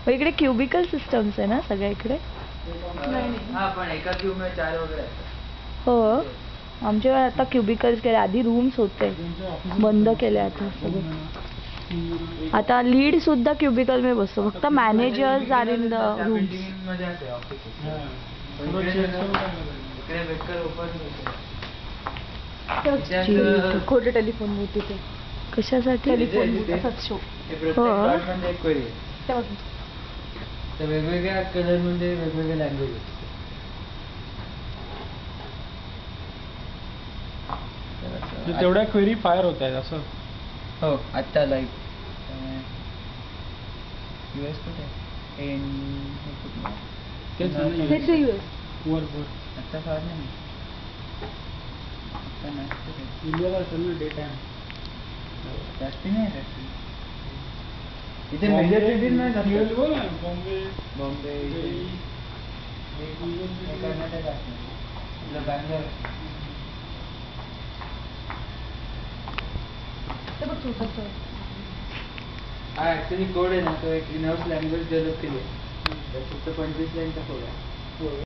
इकडे cubical systems आहे ना सगळ्या इकडे. हा पण एका क्यूब मध्ये 4 वगैरे आहेत. हो आमच्या आता क्युबिकल्स केले, आधी रूम्स होते बंद केले आता सगळे. आता लीड सुद्धा क्युबिकल में बसतो, फक्त managers are in the rooms. खोटे टेलिफोन बूथ तिथे. कशासाठी? टेलिफोन बूथ असाच शो. वेगवेगळ्या कलर मध्ये वेगवेगळे लँग्वेज. तेवढ्या क्वेरी फायर होत आहेत असं. हो आता लाईक US कुठे हेच US वर आता फार नाही. इंडियाला असेल ना डे टाइम. जास्ती नाही जास्ती. इथे मेजर सिटीज नाही जास्त. बॉम्बे बॉम्बे कर्नाटक आहे. बँगलोर. हा ऍक्च्युली कोड आहे ना, तो एक इन हाऊस लँग्वेज डेव्हलप केली आहे. फक्त 25 लाईनचा कोड आहे.